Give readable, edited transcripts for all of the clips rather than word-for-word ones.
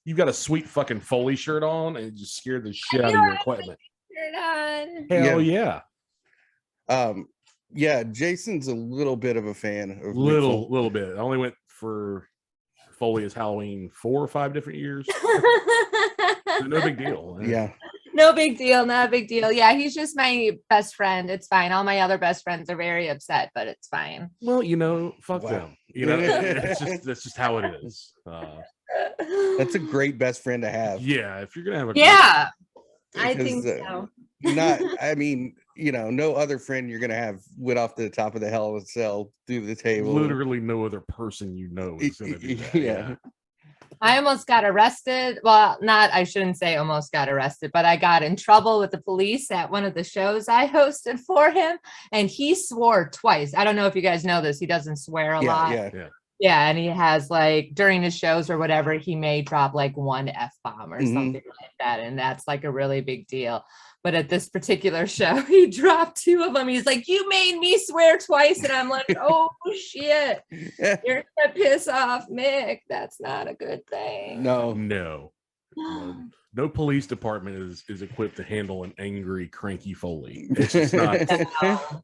you've got a sweet fucking Foley shirt on and it just scared the shit out of your equipment. Hell yeah. Yeah, Jason's a little bit of a fan of little bit. I only went for Foley as Halloween 4 or 5 different years. So no big deal. Yeah. No big deal. Not a big deal. Yeah, he's just my best friend. It's fine. All my other best friends are very upset, but it's fine. Well, fuck them. That's just how it is. That's a great best friend to have. Yeah, if you're gonna have I think so. No other friend you're gonna have went off the top of the hell of a cell through the table. Literally no other person is gonna do that. Yeah. I almost got arrested. Well, I shouldn't say almost got arrested, but I got in trouble with the police at one of the shows I hosted for him. And he swore twice. I don't know if you guys know this. He doesn't swear a lot. Yeah. And he has during his shows or whatever, he may drop one F-bomb or something like that. And that's a really big deal. But at this particular show, he dropped 2 of them. He's like, "You made me swear twice." And I'm like, "Oh, shit. You're going to piss off Mick. That's not a good thing." No police department is equipped to handle an angry, cranky Foley. It's just not.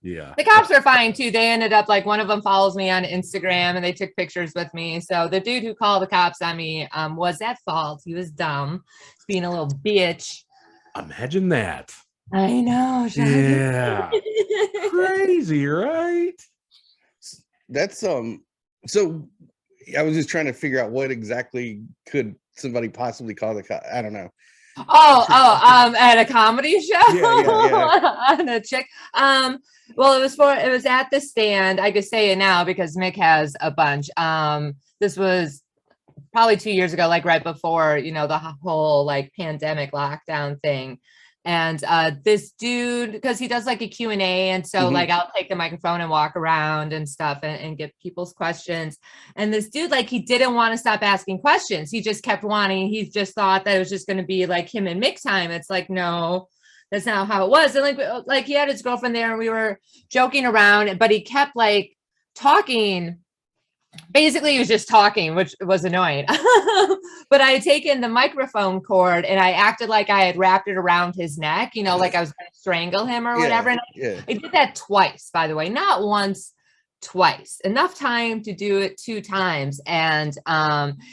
Yeah. The cops are fine, too. They ended up, one of them follows me on Instagram, and they took pictures with me. So the dude who called the cops on me was at fault. He was dumb. He's being a little bitch. Imagine that. I know. Yeah. Crazy, right? That's so I was just trying to figure out what exactly could somebody possibly call the cop. I don't know. At a comedy show. Yeah. On a chick. Well, it was at the Stand. I could say it now because Mick has a bunch. This was probably 2 years ago, right before, the whole pandemic lockdown thing. And this dude, because he does a Q&A. And so I'll take the microphone and walk around and stuff and get people's questions. And this dude, he didn't want to stop asking questions. He just kept wanting, he just thought that it was just going to be him and Mick time. It's no, that's not how it was. And he had his girlfriend there and we were joking around, but he kept talking. Basically, he was just talking, which was annoying. But I had taken the microphone cord and I acted like I had wrapped it around his neck, I was going to strangle him or whatever. And I did that twice, by the way, not once, twice. Enough time to do it 2 times. And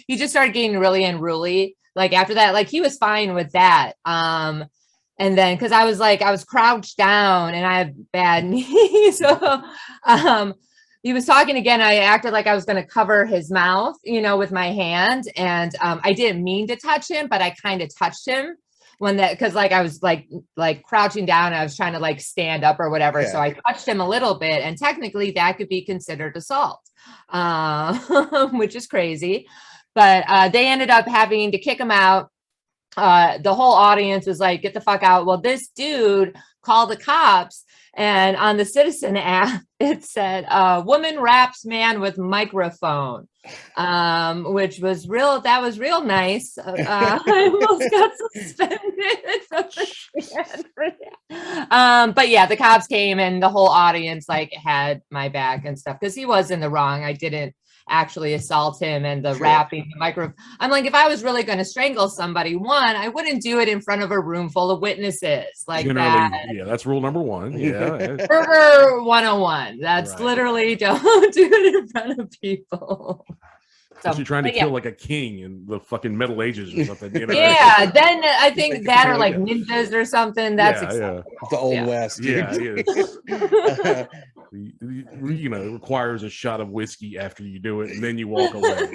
he just started getting really unruly. After that, he was fine with that. And then because I was crouched down and I have bad knees. So he was talking again. I acted like I was going to cover his mouth, with my hand. And I didn't mean to touch him, but I kind of touched him because I was crouching down. And I was trying to stand up or whatever. Yeah. So I touched him a little bit, and technically that could be considered assault, which is crazy. But they ended up having to kick him out. The whole audience was like, "Get the fuck out." Well, this dude called the cops. And on the Citizen app, it said, "Woman raps man with microphone," which was real. That was real nice. I almost got suspended from the stand for that. But yeah, the cops came and the whole audience had my back and stuff because he was in the wrong. I didn't actually assault him, and the rapping the microphone. I'm if I was really going to strangle somebody, I wouldn't do it in front of a room full of witnesses Generally, that. Yeah, that's rule number 1. Yeah. Murder 101. That's literally don't do it in front of people. So you're trying to kill a king in the fucking Middle Ages or something. Yeah, then I think that or ninjas or something. That's the Old West. Dude. Yeah. It requires a shot of whiskey after you do it, and then you walk away.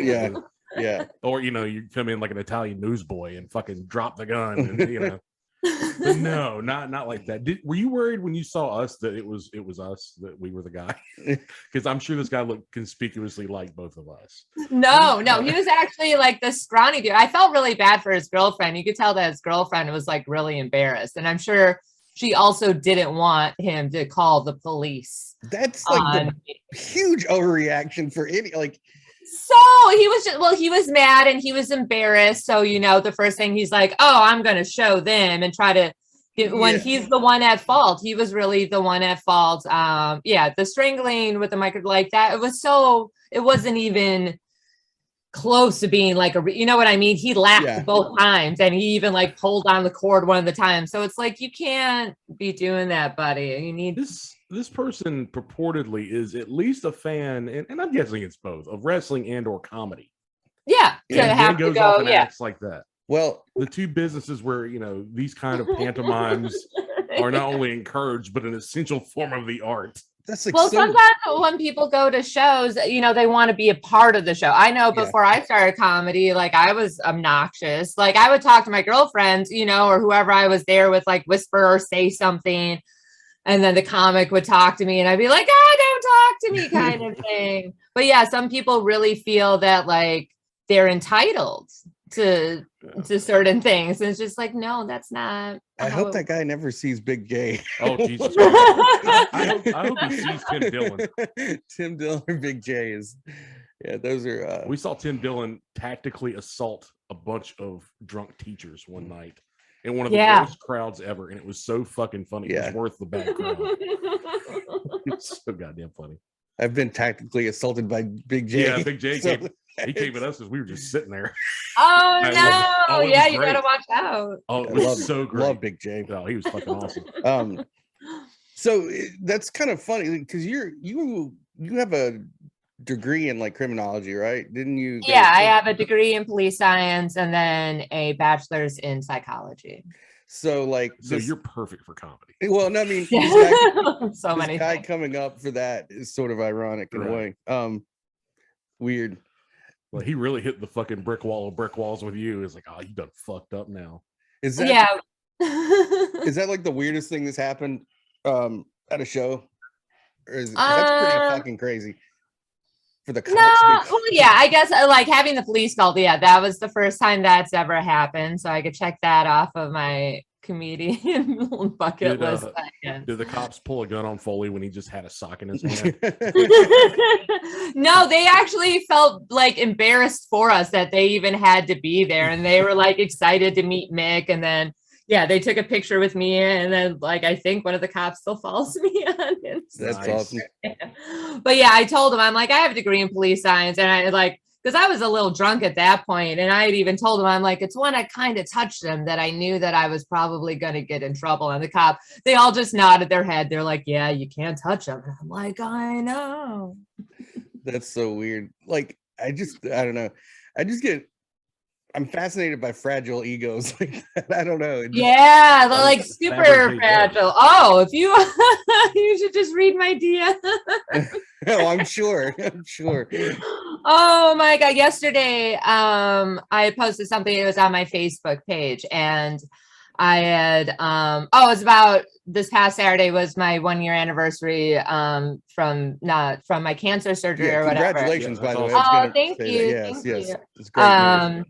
Yeah. Or you come in like an Italian newsboy and fucking drop the gun, and But no, not like that. Were you worried when you saw us that it was us, that we were the guy? Because I'm sure this guy looked conspicuously like both of us. No, he was actually the scrawny dude. I felt really bad for his girlfriend. You could tell that his girlfriend was really embarrassed, and I'm sure she also didn't want him to call the police. That's the huge overreaction for any So he was mad and he was embarrassed. So, the first thing he's like, "Oh, I'm going to show them," and try to when he's the one at fault. He was really the one at fault. The strangling with the micro that. It wasn't even close to being like you know what I mean? He laughed both times, and he even like pulled on the cord one of the times. So it's like, you can't be doing that, buddy. You need this person purportedly is at least a fan, and I'm guessing it's both, of wrestling and or comedy. Yeah, and then goes off and acts like that. Well, the two businesses where, you know, these kind of pantomimes are not only encouraged but an essential form of the art. That's like sometimes when people go to shows, you know, they want to be a part of the show. I know before I started comedy, like I was obnoxious. Like I would talk to my girlfriends, you know, or whoever I was there with, like whisper or say something. And then the comic would talk to me and I'd be like, oh, don't talk to me kind of thing. But yeah, some people really feel that like they're entitled to certain things. And it's just like, no, that's not. I hope that guy never sees Big J. Oh, Jesus Christ. I hope he sees Tim Dillon. Tim Dillon or Big J is, those are. We saw Tim Dillon tactically assault a bunch of drunk teachers one night in one of the worst crowds ever. And it was so fucking funny. It was worth the bad crowd. It's so goddamn funny. I've been tactically assaulted by Big J. Yeah, Big J he came at us because we were just sitting there. Oh no! Yeah, you gotta watch out. Oh, it was so great. Love Big J. Oh, he was fucking awesome. So that's kind of funny because you have a degree in like criminology, right? Didn't you? Yeah, I have a degree in police science and then a bachelor's in psychology. So like, you're perfect for comedy. Well, no, I mean, many guy coming up for that is sort of ironic in a way. Weird. Well, he really hit the fucking brick wall of brick walls with you. It's like, oh, you done fucked up now. Is that is that like the weirdest thing that's happened at a show? Or is that's pretty fucking crazy for the cops? Well, yeah, I guess like having the police called. Yeah, that was the first time that's ever happened. So I could check that off of my comedian bucket list. Did the cops pull a gun on Foley when he just had a sock in his hand? No, they actually felt like embarrassed for us that they even had to be there, and they were like excited to meet Mick. And then they took a picture with me, and then like I think one of the cops still follows me on Instagram. That's awesome. But yeah, I told him, I'm like, I have a degree in police science, and I like, because I was a little drunk at that point, and I had even told him, I'm like, it's when I kind of touched them that I knew that I was probably going to get in trouble. And the cop, they all just nodded their head. They're like, yeah, you can't touch them. And I'm like, I know. That's so weird. Like, I don't know. I'm fascinated by fragile egos like that. I don't know. They're like super fragile. Oh, if you you should just read my DM. Oh, I'm sure. Oh my God. Yesterday, I posted something. It was on my Facebook page, and I had it was about this past Saturday was my 1-year anniversary from my cancer surgery or whatever. Congratulations, by the way. Oh, thank you. Yes, it's great news.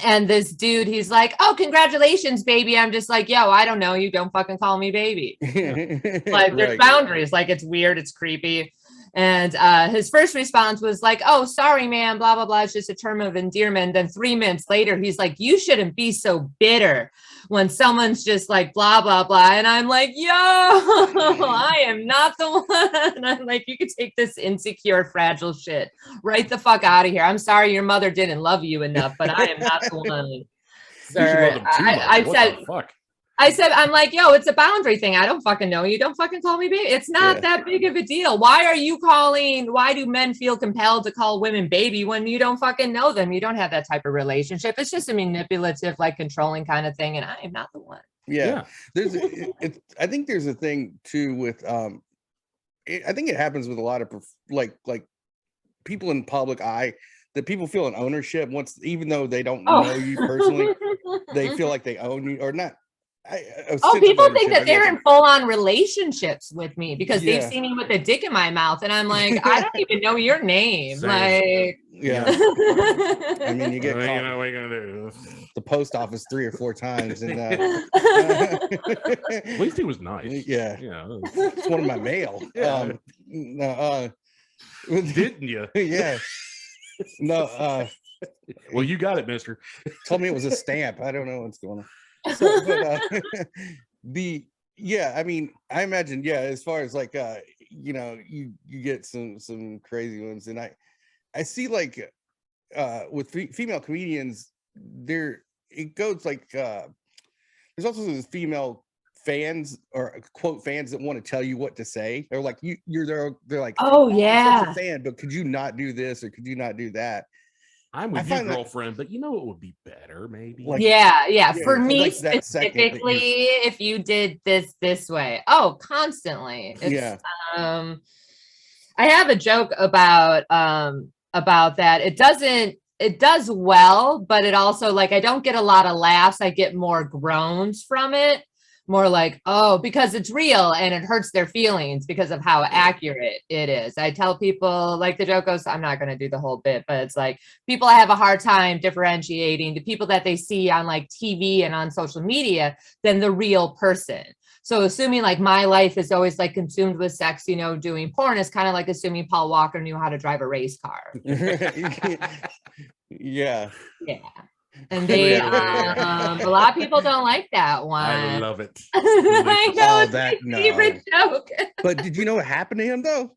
And this dude, he's like, oh, congratulations, baby. I'm just like, yo, I don't know you. Don't fucking call me baby. Like, there's boundaries. Like, it's weird. It's creepy. And his first response was like, oh, sorry, man, blah, blah, blah. It's just a term of endearment. Then 3 minutes later, he's like, you shouldn't be so bitter when someone's just like, blah, blah, blah. And I'm like, yo, I am not the one. I'm like, you could take this insecure, fragile shit right the fuck out of here. I'm sorry your mother didn't love you enough, but I am not the one. Sir, I said, I'm like, yo, it's a boundary thing. I don't fucking know you. Don't fucking call me baby. It's not that big of a deal. Why do men feel compelled to call women baby when you don't fucking know them? You don't have that type of relationship. It's just a manipulative, like controlling kind of thing. And I am not the one. Yeah. I think there's a thing too with, I think it happens with a lot of like people in public eye, that people feel an ownership once, even though they don't know you personally, they feel like they own you or not. People think that they're in full-on relationships with me because they've seen me with a dick in my mouth, and I'm like, I don't even know your name. Like, I mean, you get caught. You know what you're gonna do? The post office 3 or 4 times, and at least he was nice. It's one of my mail. Didn't you? Yeah. No. Well, you got it, mister. Told me it was a stamp. I don't know what's going on. So, but, I mean, I imagine, as far as like, you get some crazy ones, and I see like, with female comedians, it goes like there's also this female fans or quote fans that want to tell you what to say. They're like they're like, oh "I'm yeah, such a fan, but could you not do this or could you not do that?" I'm with you, girlfriend, but you know it would be better, maybe. Like, yeah. For me like that specifically, if you did this way, oh, constantly. It's I have a joke about that. It does well, but it also, like, I don't get a lot of laughs. I get more groans from it. More like, oh, because it's real and it hurts their feelings because of how accurate it is. I tell people, like, the joke goes, I'm not going to do the whole bit, but it's like people have a hard time differentiating the people that they see on like TV and on social media than the real person. So assuming like my life is always like consumed with sex, you know, doing porn is kind of like assuming Paul Walker knew how to drive a race car. Yeah. And they, a lot of people don't like that one. I love it. I know, it's my favorite joke. But did you know what happened to him though?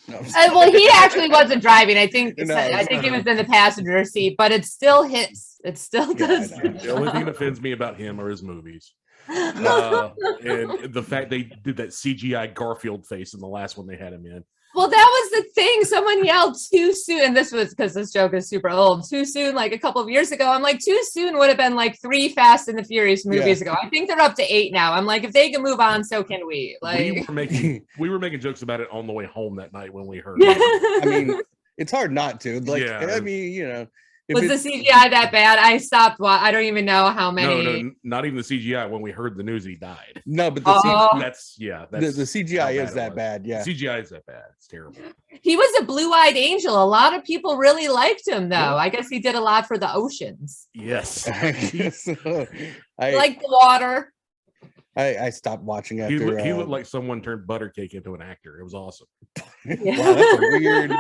No. Well, he actually wasn't driving. I think he was in the passenger seat, but it still hits. It still does. The only thing that offends me about him are his movies. And the fact they did that CGI Garfield face in the last one they had him in. Well, that was the thing. Someone yelled too soon. And this was because this joke is super old. Too soon, like a couple of years ago. I'm like, too soon would have been like 3 Fast and the Furious movies ago. I think they're up to 8 now. I'm like, if they can move on, so can we. Like, we were making jokes about it on the way home that night when we heard it. I mean, it's hard not to. Like, I mean, you know. Was the CGI that bad? I stopped. I don't even know how many. No, not even the CGI. When we heard the news, he died. No, but the CGI is that bad. Yeah, the CGI is that bad. It's terrible. He was a blue-eyed angel. A lot of people really liked him, though. Yeah. I guess he did a lot for the oceans. Yes, I like the water. I stopped watching after. He looked like someone turned butter cake into an actor. It was awesome. Yeah. Wow, that's a weird.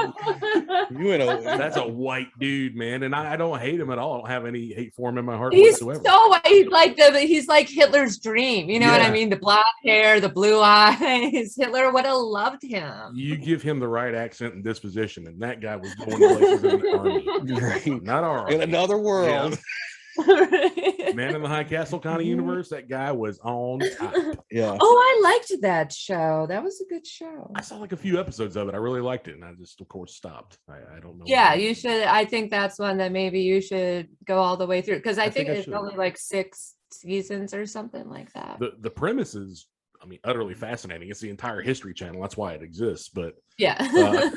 That's a white dude, man, and I don't hate him at all. I don't have any hate for him in my heart whatsoever. So white. He's like Hitler's dream. You know what I mean? The blonde hair, the blue eyes. Hitler would have loved him. You give him the right accent and disposition, and that guy was going places in the army. Right. Not our army. In another world. Yeah. Man in the High Castle kind of universe, that guy was on top. Yeah. Oh, I liked that show. That was a good show. I saw like a few episodes of it. I really liked it, and I just, of course, stopped. I don't know. Yeah, you should. I think that's one that maybe you should go all the way through, because I think it's only like 6 seasons or something like that. The premise is, I mean, utterly fascinating. It's the entire History Channel. That's why it exists. But yeah, yeah,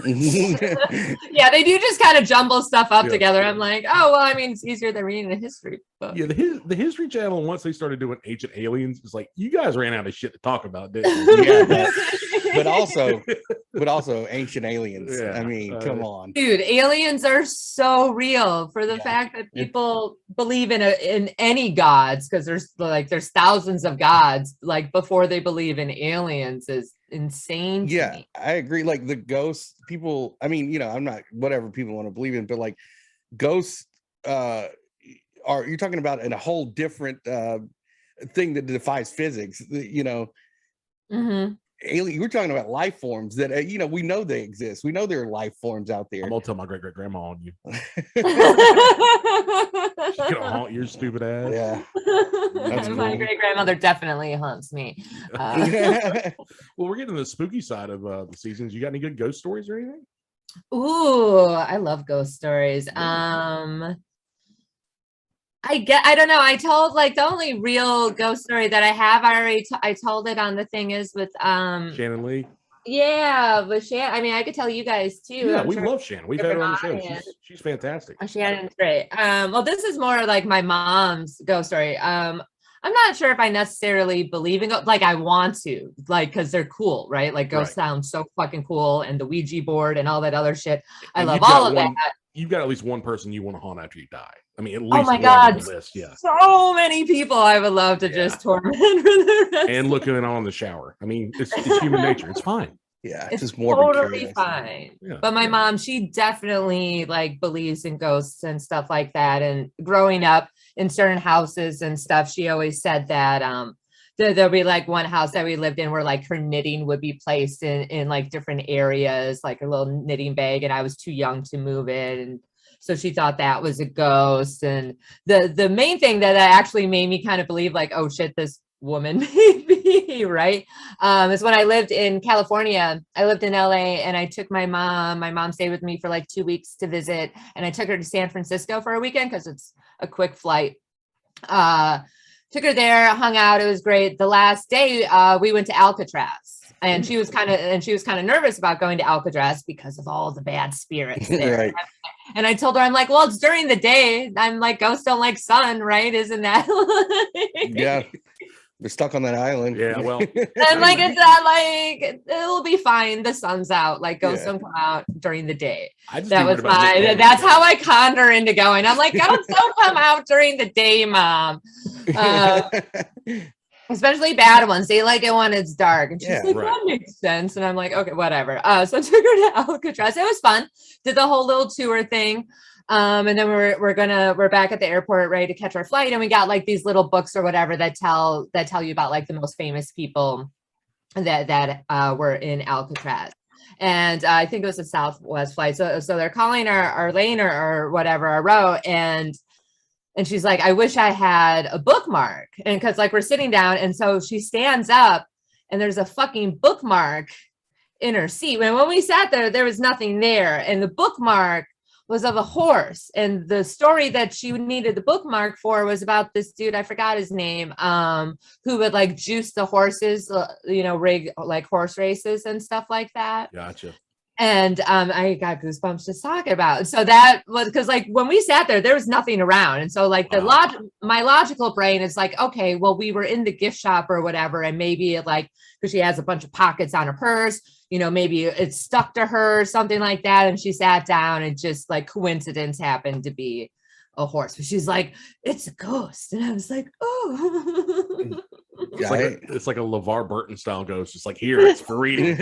they do just kind of jumble stuff up together. I'm like, oh well, I mean, it's easier than reading a history book. Yeah, the History Channel. Once they started doing Ancient Aliens, it's like you guys ran out of shit to talk about, didn't you? Yeah, but also Ancient Aliens. Yeah, I mean, come on, dude. Aliens are so real for the fact that people believe in any gods, because there's thousands of gods. Like before they believe in aliens is insane to me. I agree. Like the ghosts, people, I mean, you know, I'm not whatever people want to believe in, but like ghosts you're talking about in a whole different thing that defies physics, you know. Alien, we're talking about life forms that you know, we know they exist. We know there are life forms out there. I'm gonna tell my great grandma on you. She's gonna haunt your stupid ass. Yeah. That's my great grandmother definitely haunts me. Well, we're getting to the spooky side of the seasons. You got any good ghost stories or anything? Ooh, I love ghost stories. I don't know. I told like the only real ghost story that I have. I told it on the thing is with Shannon Lee. Yeah, with Shannon. I mean, I could tell you guys too. Yeah, we love Shannon. We've had her on the show. She's fantastic. Shannon's great. Well, this is more like my mom's ghost story. I'm not sure if I necessarily believe in ghosts. Like I want to, like, because they're cool, right? Like ghosts sound so fucking cool, and the Ouija board and all that other shit. I love all of that. You've got at least one person you want to haunt after you die. I mean, at least oh my one god, on the list. Yeah, so many people I would love to just torment for the rest. And looking on in the shower. I mean, it's human nature. It's fine. Yeah, it's just totally fine. Yeah, but my mom, she definitely like believes in ghosts and stuff like that. And growing up in certain houses and stuff, she always said that there'll be like one house that we lived in where like her knitting would be placed in like different areas, like a little knitting bag, and I was too young to move it. And So she thought that was a ghost. And the main thing that actually made me kind of believe like, oh shit, this woman may be right, is when I lived in California. I lived in LA and I took my mom stayed with me for like 2 weeks to visit, and I took her to San Francisco for a weekend because it's a quick flight. Took her there, hung out, it was great. The last day we went to Alcatraz, and she was kind of nervous about going to Alcatraz because of all the bad spirits there. Right. And I told her, I'm like, well, it's during the day. I'm like, ghosts don't like sun, right? Isn't that Yeah. They're stuck on that island. Yeah, well, I'm like, it's not like, it'll be fine. The sun's out. Like, ghosts don't come out during the day. that was that's how I conned her into going. I'm like, ghosts don't come out during the day, Mom. Especially bad ones. They like it when it's dark. And she's like, that makes sense. And I'm like, okay, whatever. So I took her to Alcatraz. It was fun. Did the whole little tour thing. And then we're back at the airport ready to catch our flight, and we got like these little books or whatever that tell you about like the most famous people that were in Alcatraz. And I think it was a Southwest flight. So they're calling our lane or whatever, our row, and she's like, I wish I had a bookmark. And because like we're sitting down, and so she stands up and there's a fucking bookmark in her seat. When we sat there was nothing there, and the bookmark was of a horse, and the story that she needed the bookmark for was about this dude, I forgot his name, who would like juice the horses, rig like horse races and stuff like that. Gotcha. And I got goosebumps just talking about it. So that was because like when we sat there was nothing around, and so like my logical brain is like, okay, well, we were in the gift shop or whatever, and maybe it like, because she has a bunch of pockets on her purse, maybe it stuck to her or something like that, and she sat down and just like coincidence happened to be a horse. But she's like, it's a ghost, and I was like, oh. It's like a LeVar Burton style ghost. It's like, here, it's for reading.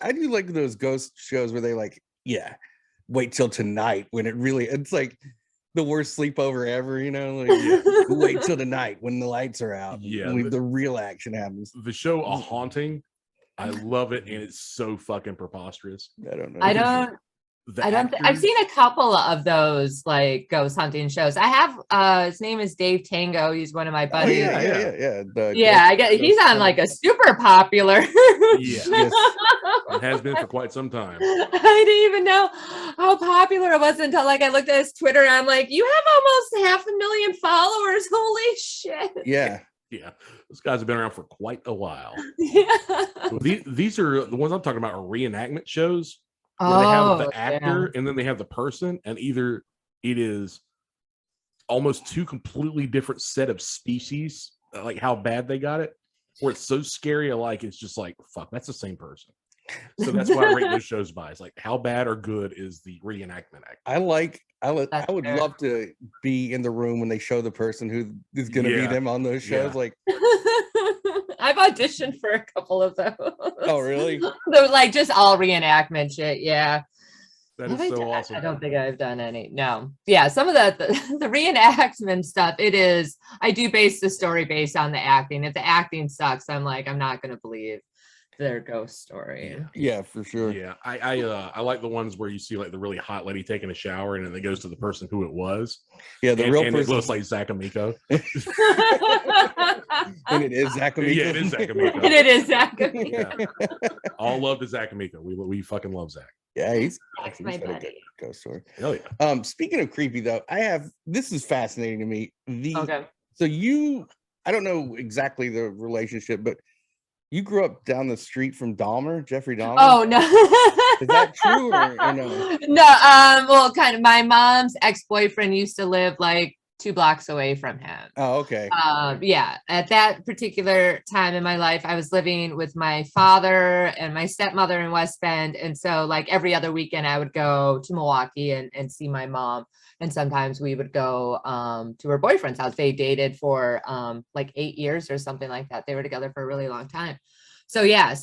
I do like those ghost shows where they like, wait till tonight, when it's like the worst sleepover ever, like wait till tonight when the lights are out. Yeah, when the real action happens. The show A Haunting, I love it, and it's so fucking preposterous. I don't know. I've seen a couple of those like ghost hunting shows. I have his name is Dave Tango. He's one of my buddies. He's on like a super popular. Yes. It has been for quite some time. I didn't even know how popular it was until like I looked at his Twitter, and I'm like, you have almost 500,000 followers. Holy shit. Yeah. Yeah, those guys have been around for quite a while. Yeah. So these are the ones I'm talking about, are reenactment shows. Where they have the actor and then they have the person, and either it is almost two completely different set of species, like how bad they got it, or it's so scary alike, it's just like, fuck, that's the same person. So that's why I rate those shows by. It's like, how bad or good is the reenactment act? I would love to be in the room when they show the person who is going to be them on those shows. Like, I've auditioned for a couple of those. Oh, really? They're like just all reenactment shit. Yeah. That is so awesome. I don't think I've done any. No. Yeah. Some of the reenactment stuff, I do base the story based on the acting. If the acting sucks, I'm like, I'm not going to believe their ghost story. Yeah, for sure. Yeah, I like the ones where you see like the really hot lady taking a shower, and then it goes to the person who it was. Yeah, the real person. It looks like Zach Amico. And it is Zach Amico. Yeah, it is Zach Amico. And it is Zach Amico. Yeah. All love to Zach Amico. We fucking love Zach. Yeah, he's my buddy. A good ghost story. Hell yeah. Speaking of creepy though, this is fascinating to me. Okay. So I don't know exactly the relationship, but you grew up down the street from Dahmer, Jeffrey Dahmer? Oh, no. Is that true or no? No, well, kind of. My mom's ex-boyfriend used to live like 2 blocks away from him. Oh, okay. Yeah, at that particular time in my life, I was living with my father and my stepmother in West Bend. And so like every other weekend I would go to Milwaukee and see my mom. And sometimes we would go to her boyfriend's house. They dated for like 8 years or something like that. They were together for a really long time. So yeah,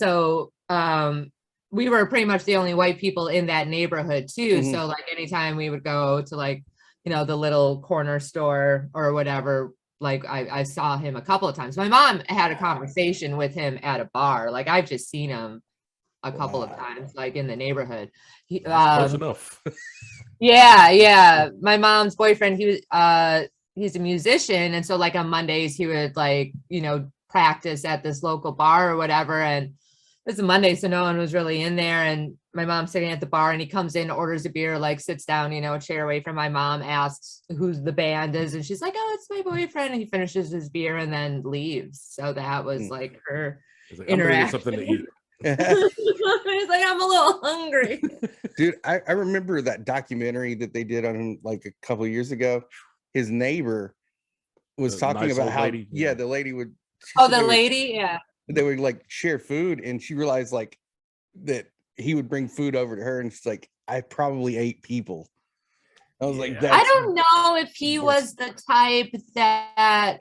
we were pretty much the only white people in that neighborhood too. Mm-hmm. So like anytime we would go to like, the little corner store or whatever, like I saw him a couple of times. My mom had a conversation with him at a bar. Like I've just seen him a couple of times, like in the neighborhood. Close enough. Yeah. My mom's boyfriend, he's a musician, and so like on Mondays he would like, practice at this local bar or whatever, and it's a Monday, so no one was really in there, and my mom's sitting at the bar, and he comes in, orders a beer, like sits down, a chair away from my mom, asks who the band is, and she's like, oh, it's my boyfriend, and he finishes his beer and then leaves. So that was like her interaction. Something to eat. He's like, I'm a little hungry. Dude, I remember that documentary that they did on him like a couple of years ago. His neighbor was talking nice about how lady. Yeah. the lady would They would like share food, and she realized like that he would bring food over to her, and she's like, I probably ate people. I was like, I don't know if he was the type that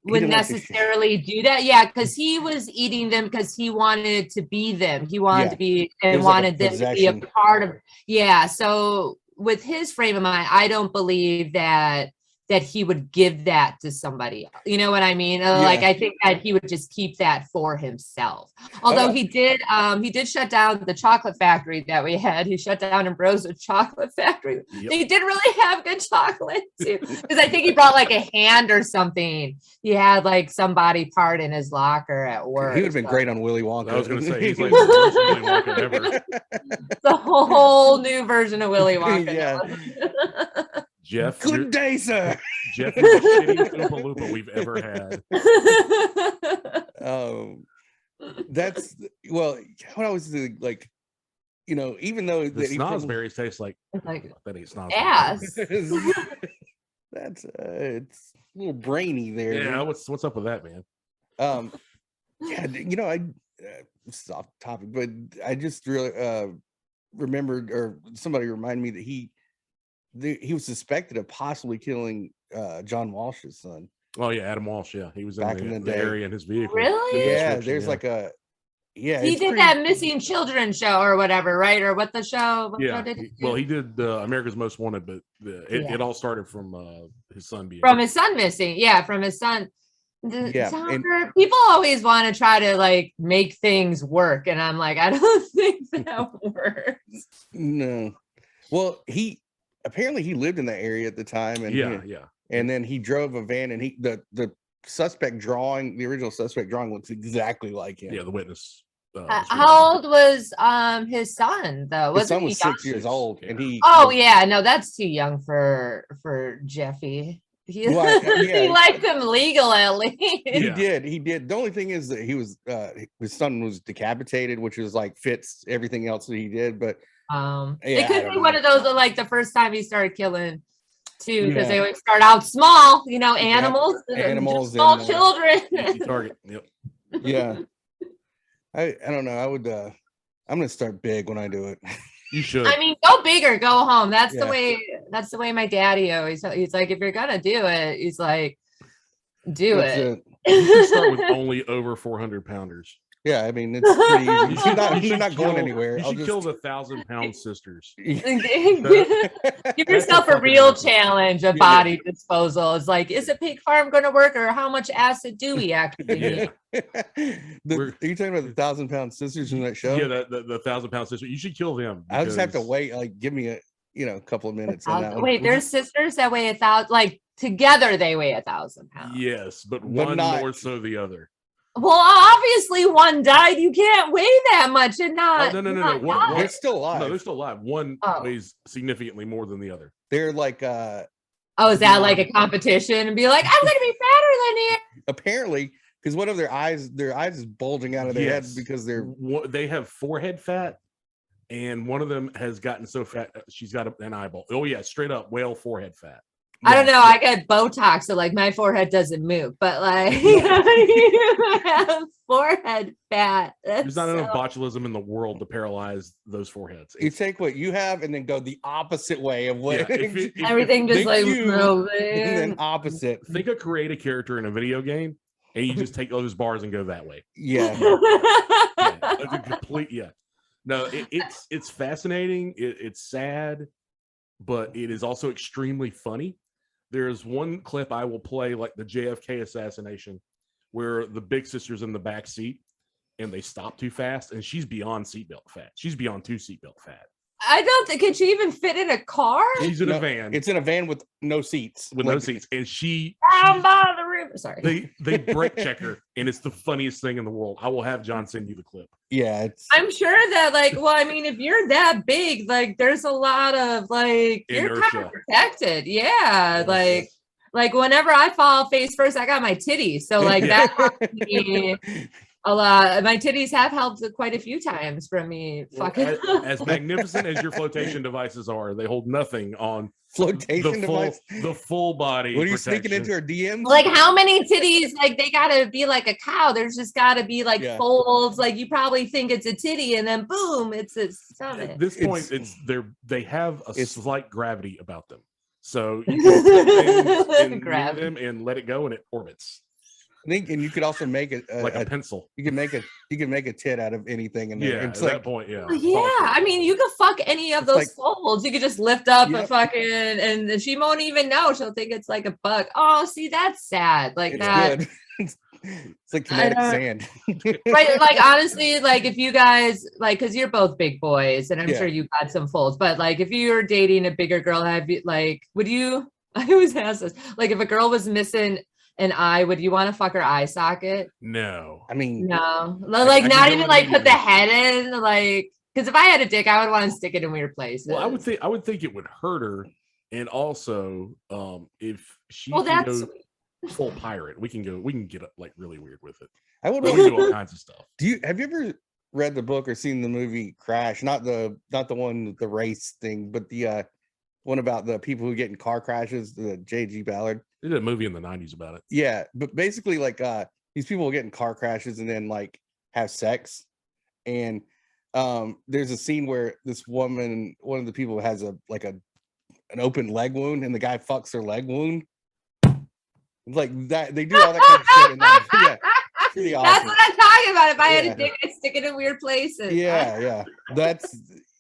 would necessarily do that. Yeah, because he was eating them because he wanted to be them. He wanted to be and wanted them to be a part of. Yeah. So with his frame of mind, I don't believe that he would give that to somebody. You know what I mean? Like, I think that he would just keep that for himself. Although he did shut down the chocolate factory that we had. He shut down Ambrosia Chocolate Factory. Yep. They did really have good chocolate too. Because I think he brought like a hand or something. He had like some body part in his locker at work. He would have been great on Willy Wonka. I was going to say, he's like the worst Willy Wonka ever. The whole new version of Willy Wonka. Yeah. Jeff, good day, sir. Jeff is the shittiest Oompa Loompa we've ever had. That's what I was like, even though the snozberries taste like that ain't snozberries. Ass. That's it's a little brainy there. Yeah, what's up with that, man? This is off topic, but I just really remembered, or somebody reminded me that he was suspected of possibly killing John Walsh's son. Oh yeah, Adam Walsh. Yeah, he was back in the area in his vehicle. Really? Yeah, there's like a He did that missing children show or whatever, right? Or what the show? He did America's Most Wanted, but it all started from his son being his son missing. Yeah, from his son. And people always want to try to like make things work, and I'm like, I don't think that works. No. Well, apparently he lived in that area at the time, and and then he drove a van, and the original suspect drawing looks exactly like him. Yeah, the witness. How old was his son though? His son was 6 years old, and he. Oh yeah, no, that's too young for Jeffy. He liked him legal at least. He did. The only thing is that he was his son was decapitated, which is like fits everything else that he did, but. It could be one of those like the first time he started killing too, because they always start out small, animals, small children. Target. Yep. Yeah. I don't know. I would I'm gonna start big when I do it. You should. I mean, go big or go home. That's the way my daddy always, he's like, if you're gonna do it, he's like, do it. You should start with only over 400 pounders. Yeah, I mean, it's pretty easy. You're not going anywhere. You should kill the 1,000-pound sisters. Give yourself a real challenge of body disposal. It's like, is a pig farm going to work, or how much acid do we actually need? Are you talking about the 1,000-pound sisters in that show? Yeah, the 1,000-pound sisters. You should kill them. I'll just have to wait. Like, give me a couple of minutes on that one. Wait, there's sisters that weigh 1,000. Like together, they weigh 1,000 pounds. Yes, but one more so the other. Well, obviously one died. You can't weigh that much and not. Oh, no. They're still alive. No, they're still alive. One weighs significantly more than the other. They're like is that like a competition and be like, I'm gonna be fatter than you? Apparently, because one of their eyes is bulging out of their head because they have forehead fat, and one of them has gotten so fat she's got an eyeball. Oh yeah, straight up whale forehead fat. I don't know. I got Botox, so like my forehead doesn't move, but like you have forehead fat. There's not enough botulism in the world to paralyze those foreheads. You take what you have and then go the opposite way of what everything just like moving. And then opposite. Think of create a character in a video game, and you just take those bars and go that way. Yeah. No, it's fascinating. It's sad, but it is also extremely funny. There's one clip I will play, like the JFK assassination, where the big sister's in the back seat, and they stop too fast, and she's beyond seatbelt fat. She's beyond 2 seatbelt fat. I don't think, can she even fit in a car? She's in a van. It's in a van with no seats. With no seats. And down by the river. Sorry. They brake check her, and it's the funniest thing in the world. I will have John send you the clip. Yeah. I'm sure that, like, well, I mean, if you're that big, like, there's a lot of, like, you're kind of protected. Yeah. Like whenever I fall face first, I got my titties. So, like, that helps me a lot. My titties have helped quite a few times from me. Fucking as magnificent as your flotation devices are, they hold nothing on flotation device. The full body. What are you sneaking into her DMs? Like, how many titties? Like, they gotta be like a cow. There's just gotta be like folds. Like, you probably think it's a titty, and then boom, it's a stomach. At this point, they have a slight gravity about them, so you can grab them and let it go, and it orbits. I think, and you could also make it like a pencil. You can make a tit out of anything, and it's like, that point, yeah. I mean, you could fuck any of those folds. You could just lift up a fucking, and she won't even know. She'll think it's like a bug. Oh, see, that's sad. Like it's that. Good. It's like kinetic sand. Right, like, honestly, like, if you guys, like, because you're both big boys, and I'm sure you got some folds, but like, if you're dating a bigger girl, would you? I always ask this. Like, if a girl was missing an eye, would you want to fuck her eye socket? No. I mean, no. Like, not even like put the head in, like, because if I had a dick, I would want to stick it in weird places. Well, I would think it would hurt her, and also, if she that's full pirate, we can get like really weird with it. I would do all kinds of stuff. Have you ever read the book or seen the movie Crash? Not the one with the race thing, but the one about the people who get in car crashes, the J.G. Ballard. They did a movie in the 90s about it. Yeah, but basically, like, these people will get in car crashes and then like have sex, and there's a scene where this woman, one of the people, has an open leg wound, and the guy fucks her leg wound. Like that, they do all that kind of shit. And then, pretty awesome. That's what I'm talking about. If I had a dick, I'd stick it in weird places. Yeah.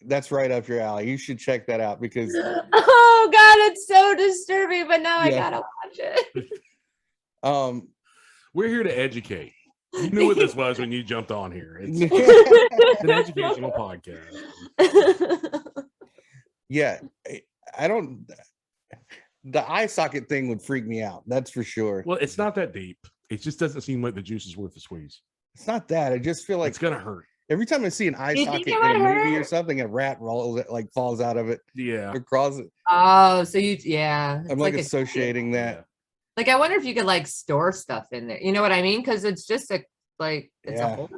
That's right up your alley. You should check that out because oh god, it's so disturbing. But now I gotta watch it. We're here to educate. You knew what this was when you jumped on here. It's an educational podcast. Yeah, I don't. The eye socket thing would freak me out. That's for sure. Well, it's not that deep. It just doesn't seem like the juice is worth the squeeze. It's not that. I just feel like it's gonna hurt. Every time I see an eye socket in a movie or something, a rat rolls it, like falls out of it. Yeah. Or crawls it. Oh, so I'm like associating that. Like, I wonder if you could like store stuff in there. You know what I mean? Because it's just a hole.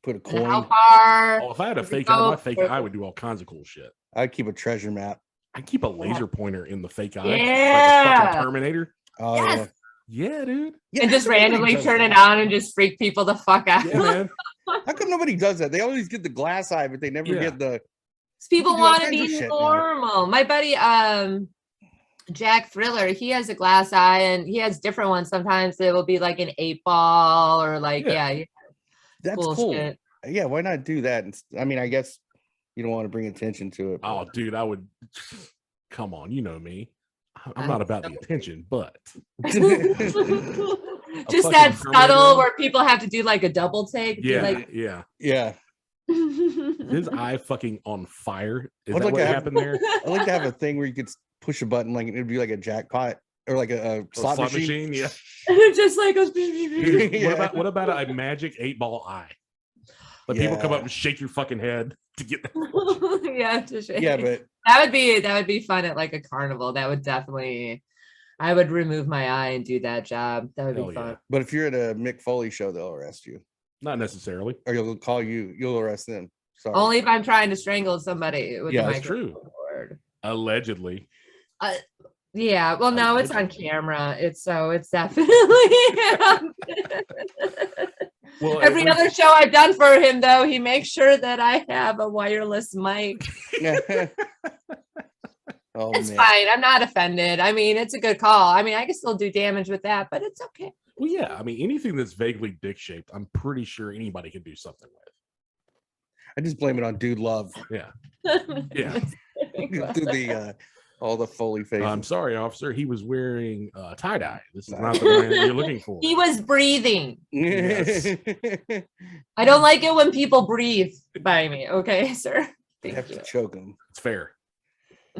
Put a coin. How far? Oh, if I had a fake eye, my fake eye would do all kinds of cool shit. I'd keep a treasure map. I'd keep a laser pointer in the fake eye. Yeah. Like a fucking Terminator. Oh, yes. Yeah, dude. And just randomly turn it on and just freak people the fuck out. Yeah, man. How come nobody does that? They always get the glass eye, but they never get the. People want to be normal. My buddy, Jack Thriller, he has a glass eye, and he has different ones. Sometimes it will be like an 8-ball or like that's cool. Shit. Yeah, why not do that? I mean, I guess you don't want to bring attention to it. Oh, dude, I would. Come on, you know me. I'm not about the attention, but just that subtle where people have to do like a double take. Yeah. His eye fucking on fire. Is that what happened there? I'd like to have a thing where you could push a button, like it'd be like a jackpot or like a slot machine. Yeah. And it just like goes. What about a magic 8-ball eye? Like people come up and shake your fucking head to get that. To shake. Yeah, but that would be fun at like a carnival. That would definitely. I would remove my eye and do that job. That would be fun. Yeah. But if you're at a Mick Foley show, they'll arrest you. Not necessarily. Or you'll call you. You'll arrest them. Sorry. Only if I'm trying to strangle somebody. With that's true. Allegedly. Yeah. Well, no, it's on camera. It's definitely. Well, every other show I've done for him, though, he makes sure that I have a wireless mic. It's fine. I'm not offended. I mean, it's a good call. I mean, I can still do damage with that, but it's okay. Well, yeah. I mean, anything that's vaguely dick shaped, I'm pretty sure anybody can do something with. I just blame it on dude love. Yeah. Yeah. Do the All the Foley faces. I'm sorry, officer. He was wearing tie-dye. This is not the brand you're looking for. He was breathing. Yes. I don't like it when people breathe by me. Okay, sir. You have to choke him. It's fair.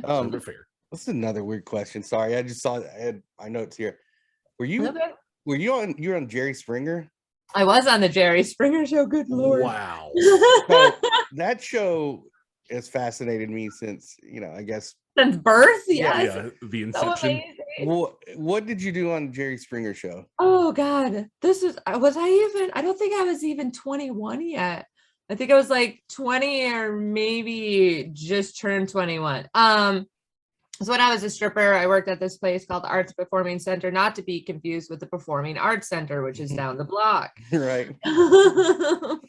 Fair. This is another weird question. Sorry, I just saw I had my notes here. Were you on Jerry Springer? I was on the Jerry Springer show. Good Lord. Wow. That show has fascinated me since, I guess since birth. Yes. Yeah, the inception. So what did you do on Jerry Springer show? Oh God, I don't think I was even 21 yet. I think I was like 20 or maybe just turned 21. So when I was a stripper, I worked at this place called the Arts Performing Center, not to be confused with the Performing Arts Center, which is down the block. Right.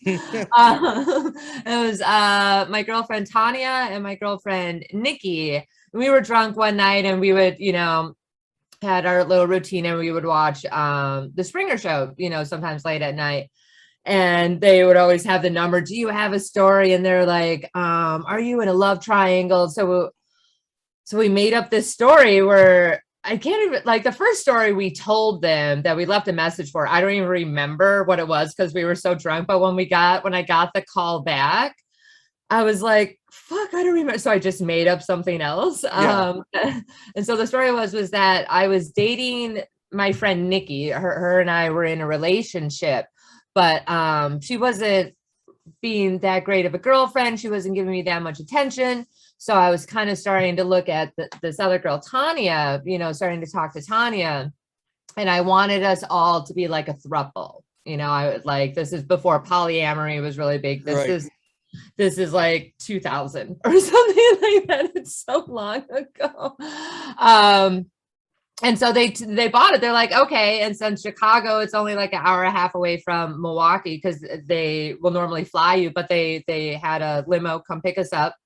It was my girlfriend Tanya and my girlfriend Nikki. We were drunk one night and we would, had our little routine and we would watch the Springer show, sometimes late at night. And they would always have the number, do you have a story? And they're like, are you in a love triangle? So we made up this story where I can't even, like, the first story we told them that we left a message for, I don't even remember what it was because we were so drunk. But when I got the call back, I was like, fuck, I don't remember. So I just made up something else. Yeah. And so the story was that I was dating my friend Nikki. Her and I were in a relationship, but she wasn't being that great of a girlfriend. She wasn't giving me that much attention. So I was kind of starting to look at this other girl, Tanya, starting to talk to Tanya. And I wanted us all to be like a throuple. I would like, this is before polyamory was really big. This is like 2000 or something like that. It's so long ago. And so they bought it. They're like, okay. And since Chicago, it's only like an hour and a half away from Milwaukee because they will normally fly you, but they had a limo come pick us up.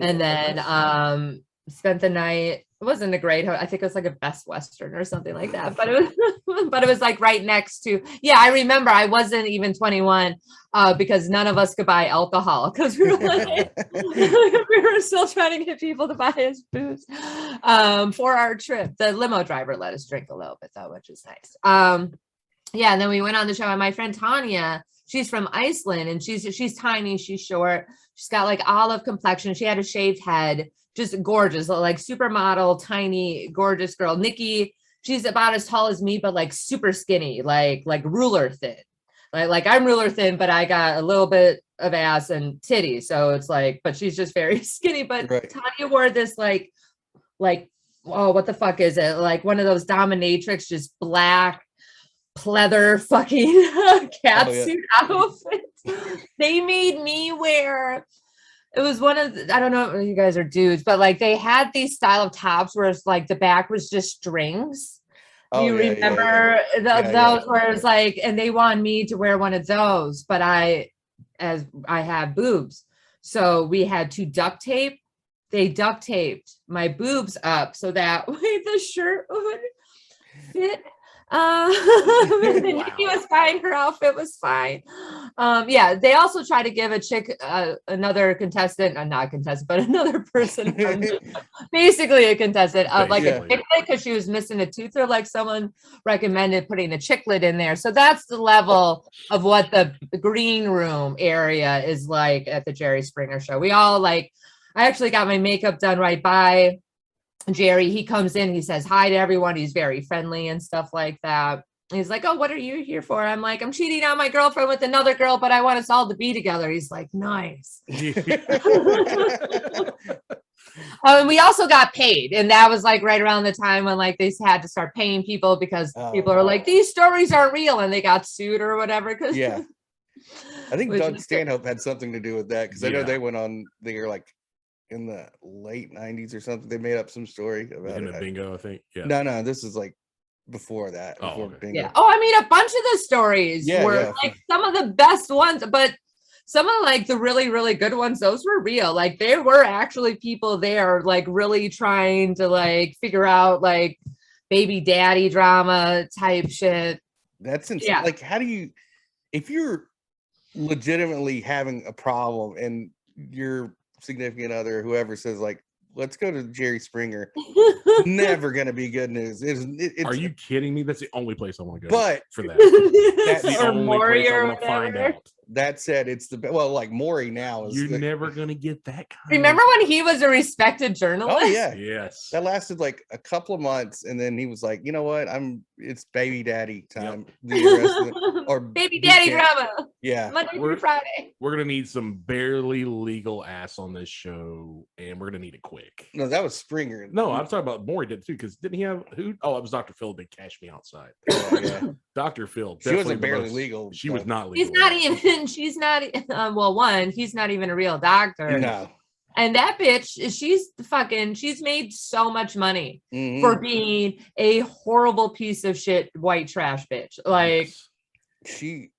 And then spent the night. It wasn't a great hotel. I think it was like a Best Western or something like that. But it was like right next to. Yeah, I remember. I wasn't even 21 because none of us could buy alcohol because we were like, we were still trying to get people to buy us booze for our trip. The limo driver let us drink a little bit though, which is nice. Yeah, and then we went on the show, and my friend Tanya, she's from Iceland, and she's tiny, she's short, she's got like olive complexion, she had a shaved head, just gorgeous, like supermodel, tiny, gorgeous girl. Nikki, she's about as tall as me, but like super skinny, like ruler thin. Like I'm ruler thin, but I got a little bit of ass and titties, so it's like, but she's just very skinny. But right. Tanya wore this like, oh, what the fuck is it? Like one of those dominatrix, just black pleather fucking catsuit outfits. They made me wear, it was one of the, I don't know if you guys are dudes, but like they had these style of tops where it's like the back was just strings. Do you remember those where it's like, and they wanted me to wear one of those, but I have boobs, so we had to duct tape. They duct taped my boobs up so that way the shirt would fit. Nikki was fine, her outfit was fine. Yeah, they also try to give a chick another contestant, not contestant, but another person from basically a contestant of like a chicklet because she was missing a tooth, or like someone recommended putting a chicklet in there. So that's the level of what the green room area is like at the Jerry Springer show. We all like, I actually got my makeup done right by Jerry. He comes in, he says hi to everyone, he's very friendly and stuff like that. He's like, oh, what are you here for? I'm like, I'm cheating on my girlfriend with another girl, but I want us all to be together. He's like, nice. And we also got paid, and that was like right around the time when like they had to start paying people because people are like, these stories aren't real, and they got sued or whatever. Yeah, I think Doug Stanhope had something to do with that because I know they went on, they were like in the late 90s or something, they made up some story about it. Bingo, I think. Yeah. No, this is like before that. Before Bingo. Yeah. Oh, I mean, a bunch of the stories were like some of the best ones, but some of like the really, really good ones, those were real. Like there were actually people there like really trying to like figure out like baby daddy drama type shit. That's insane. Yeah. Like, how do you, if you're legitimately having a problem and your significant other, whoever says like, let's go to Jerry Springer. Never gonna be good news. It's, Are you kidding me? That's the only place I want to go but for that. that's The Or only Maury place I or want to find whatever. out. that said, it's the well, like Maury now is You're never gonna get that kind. Remember when he was a respected journalist? oh yeah. Yes. That lasted like a couple of months, and then he was like, you know what? It's baby daddy time. The rest of it, or Baby boot daddy camp. drama. Yeah. Monday We're- through Friday. We're gonna need some barely legal ass on this show, and we're gonna need it quick. No, that was Springer. No, I'm talking about Maury did too, because didn't he have who? Oh, it was Dr. Phil did Cash Me Outside. Oh, yeah. Dr. Phil. She wasn't definitely the barely most- legal. She was but- not legal. He's not even, she's not, well, one, he's not even a real doctor. No. And that bitch, she's made so much money Mhm. for being a horrible piece of shit white trash bitch. Like, She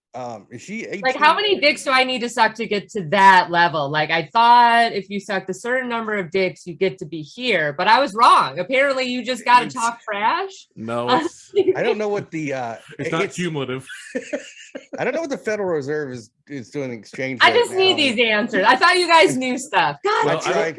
is she 18? like how many dicks do I need to suck to get to that level? Like, I thought if you sucked a certain number of dicks, you get to be here, but I was wrong. Apparently, you just got to It's- talk trash. No, I don't know what the it's not cumulative. I don't know what the Federal Reserve is doing in exchange. I right just need now. these answers. I thought you guys knew stuff. God, Well, That's right.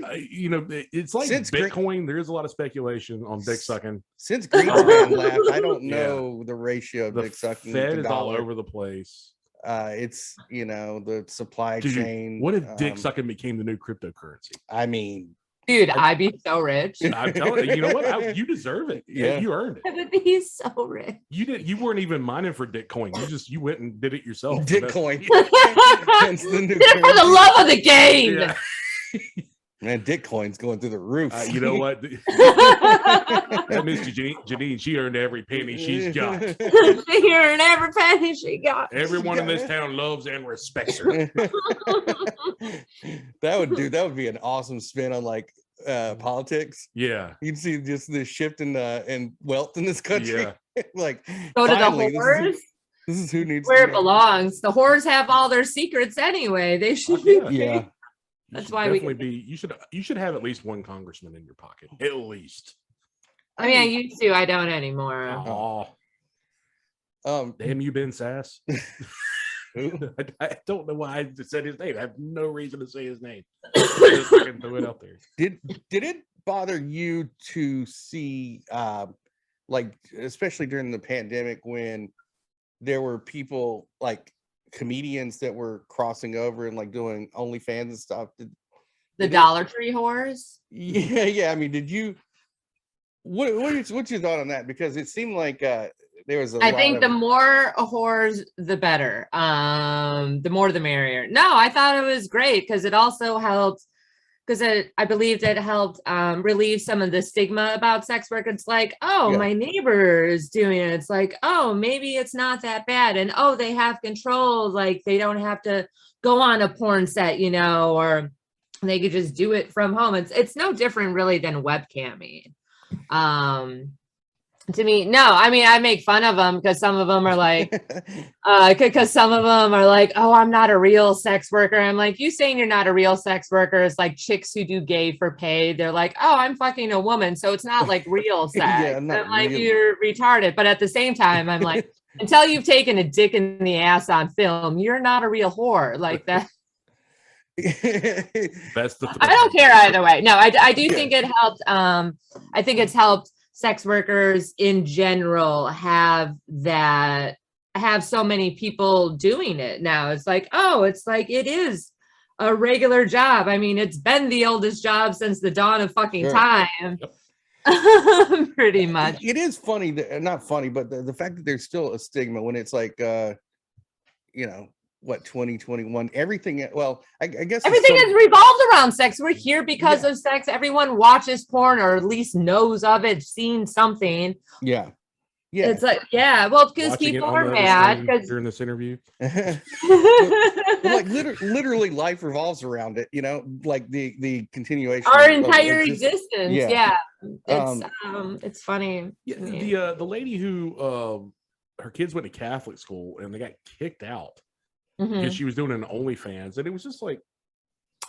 It's like Since Bitcoin. There is a lot of speculation on dick sucking. Since Greenspan left, I don't know the ratio of The dick sucking Fed to is all dollar. over the place. It's the supply Dude, chain. what if dick sucking became the new cryptocurrency? I mean, dude, I'd be so rich. I'm telling you, you know what? You deserve it. Yeah, Yeah. you earned I it. would be so rich. You weren't even mining for Bitcoin. You went and did it yourself. Bitcoin. Hence the new Did it for the currency. love of the game. Yeah. Man, Bitcoin's going through the roof. You know what? That Miss Janine, she earned every penny she's got. She earned every penny she got. Everyone in this town loves and respects her. that would be an awesome spin on like politics. Yeah. You'd see just the shift in wealth in this country. Yeah. Like Go to the finally, whores this is who needs where to it know. belongs. The whores have all their secrets anyway. They should be. Yeah. Yeah. You That's should why we definitely be. You should have at least one congressman in your pocket, at least. I mean, I used to. I don't anymore. Oh, damn you, Ben Sass. Who? I don't know why I said his name. I have no reason to say his name. Just fucking throw it out there. Did it bother you to see like especially during the pandemic when there were people like comedians that were crossing over and like doing OnlyFans and stuff? The Dollar Tree whores. Yeah. I mean, did you? What's your thought on that? Because it seemed like there was a I lot think of, the more whores, the better. The more the merrier. No, I thought it was great because it also helped. Because I believe that it helped relieve some of the stigma about sex work. It's like, oh, Yeah. my neighbor is doing it. It's like, oh, maybe it's not that bad. And oh, they have control. Like they don't have to go on a porn set, or they could just do it from home. It's no different really than webcamming. To me, no, I mean, I make fun of them because some of them are like, because some of them are like, oh, I'm not a real sex worker. I'm like, you saying you're not a real sex worker is like chicks who do gay for pay. They're like, oh, I'm fucking a woman. So it's not like real sex. Yeah, I'm not like, real. you're retarded. But at the same time, I'm like, until you've taken a dick in the ass on film, you're not a real whore like that. That's the. I don't care either way. No, I do Yeah. think it helped. I think it's helped sex workers in general have so many people doing it now. It's like, oh, it's like it is a regular job. I mean, it's been the oldest job since the dawn of fucking Sure. time. Pretty much. It is funny that not funny, but the fact that there's still a stigma when it's like what 2021 everything. Well, I guess Everything is revolved around sex. We're here because of sex. Everyone watches porn or at least knows of it, seen something. Yeah. It's like, yeah, well, because Watching it people on are the mad screen because during this interview. Like literally life revolves around it, like the continuation our of entire existence. existence. Yeah. Yeah. It's funny. Yeah, to me. the lady who her kids went to Catholic school and they got kicked out Mhm. because she was doing an OnlyFans, and it was just like,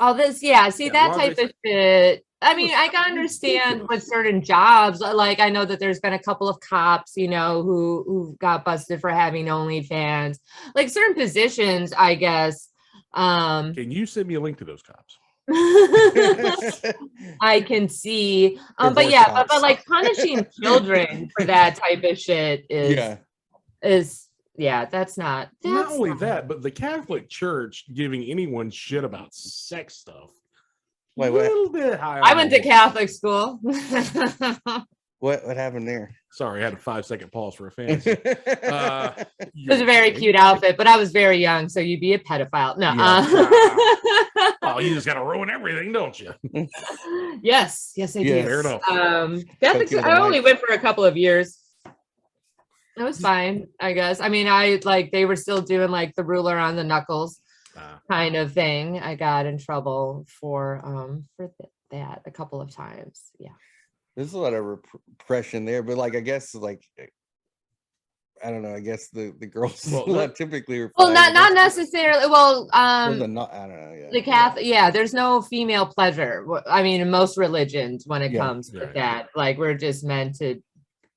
All this, yeah. See, Yeah, that well, type they- of shit. I It mean, was I can fucking understand with ridiculous. certain jobs. Like, I know that there's been a couple of cops, who got busted for having OnlyFans. Like certain positions, I guess. can you send me a link to those cops? I can see. But Divorce yeah, but cops. like punishing children for that type of shit is that's not. Not only that, but the Catholic Church giving anyone shit about sex stuff. Wait, a what? little bit high. I went to Catholic school. What happened there? Sorry, I had a 5-second pause for a fantasy. It was a very cute outfit, but I was very young, so you'd be a pedophile. No. Oh, you just got to ruin everything, don't you? Yes, I do. Fair enough. I only went for a couple of years. It was fine, I guess. I mean, they were still doing like the ruler on the knuckles kind of thing. I got in trouble for that a couple of times. Yeah. There's a lot of repression there, but like I guess like I don't know. I guess the girls not typically. Well, not necessarily. Well, I don't know. Yeah, the Catholic. Yeah, there's no female pleasure. I mean, in most religions, when it comes to that, like we're just meant to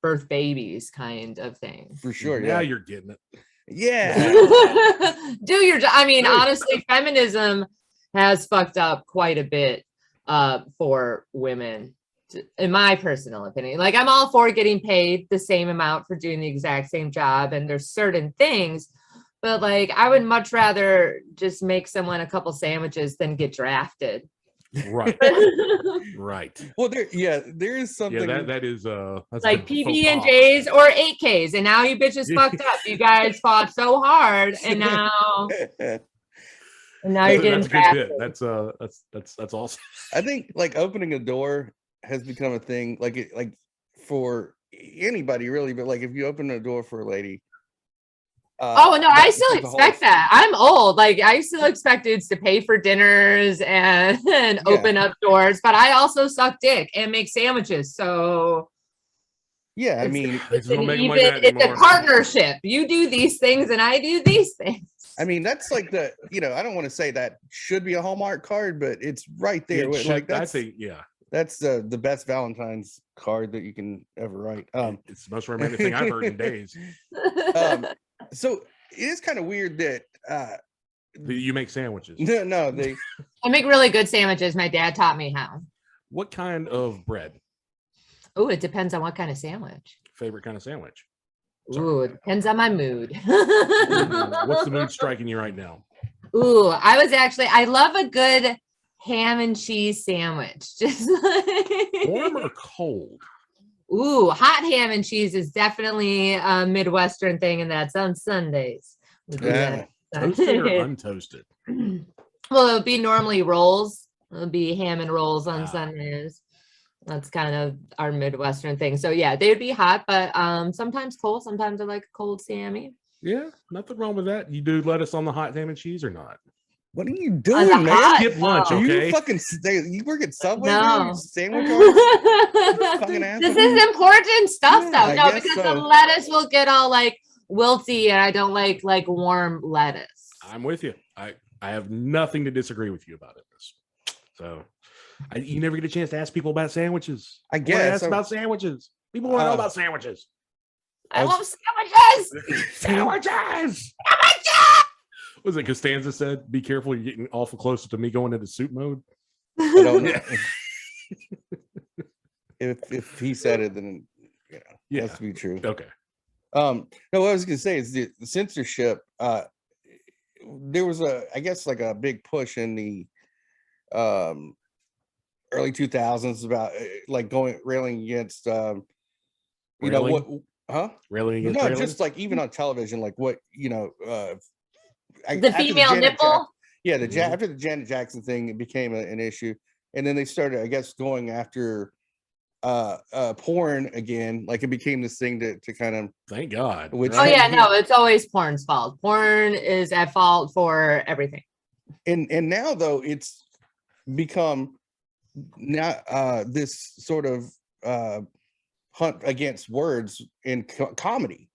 birth babies, kind of thing. For sure. Now you're getting it. Yeah. Do your. I mean, honestly, feminism has fucked up quite a bit for women. In my personal opinion, like I'm all for getting paid the same amount for doing the exact same job, and there's certain things, but like I would much rather just make someone a couple sandwiches than get drafted. Right. Right. Well, there is something. Yeah, that is that's like PB&Js or 8Ks, and now you bitches fucked up. You guys fought so hard, and now you're getting drafted. That's awesome. I think like opening a door has become a thing, like for anybody really, but like if you open a door for a lady. I still expect that. I'm old. Like I still expect dudes to pay for dinners and open up doors, but I also suck dick and make sandwiches. So yeah, I mean, it's a partnership. You do these things and I do these things. I mean, that's like I don't want to say that should be a Hallmark card, but it's right there. That's the best Valentine's card that you can ever write. It's the most romantic thing I've heard in days. So it is kind of weird that you make sandwiches. No, I make really good sandwiches. My dad taught me how. What kind of bread? Oh, it depends on what kind of sandwich. Favorite kind of sandwich? Ooh, it depends on my mood. What's the mood striking you right now? Ooh, I love a good ham and cheese sandwich. Just like warm or cold? Ooh, hot ham and cheese is definitely a Midwestern thing, and that's on Sundays. Toasted or untoasted? Well, it would be normally rolls. It would be ham and rolls on Sundays. That's kind of our Midwestern thing. So yeah, they would be hot, but sometimes cold. Sometimes I like a cold Sammy. Yeah, nothing wrong with that. You do lettuce on the hot ham and cheese or not? What are you doing, man? Skip lunch, okay? You work at Subway? No. Sandwich fucking this is important stuff, though. No, because the lettuce will get all like wilty, and I don't like warm lettuce. I'm with you. I have nothing to disagree with you about it. So, you never get a chance to ask people about sandwiches. I guess about sandwiches. People want to know about sandwiches. I love sandwiches. Sandwiches. Was it Costanza said, "Be careful, you're getting awful close to me going into suit mode"? I don't know. if he said it, then it has to be true. Okay. No, what I was gonna say is the censorship. There was I guess like a big push in the early 2000s about like railing against Railing against railing? just like even on television, like what the female nipple. After the Janet Jackson thing, it became an issue, and then they started, I guess, going after porn again. Like it became this thing to kind of thank God. It's always porn's fault. Porn is at fault for everything. And now though it's become this sort of hunt against words in comedy.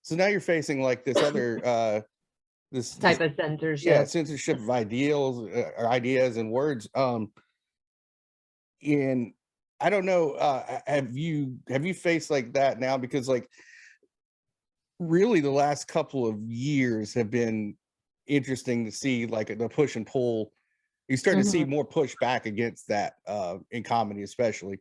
So now you're facing like this other this type of censorship. Censorship of ideals or ideas and words. And I don't know, have you faced like that now? Because like really the last couple of years have been interesting to see, like the push and pull You start to see more pushback against that in comedy, especially.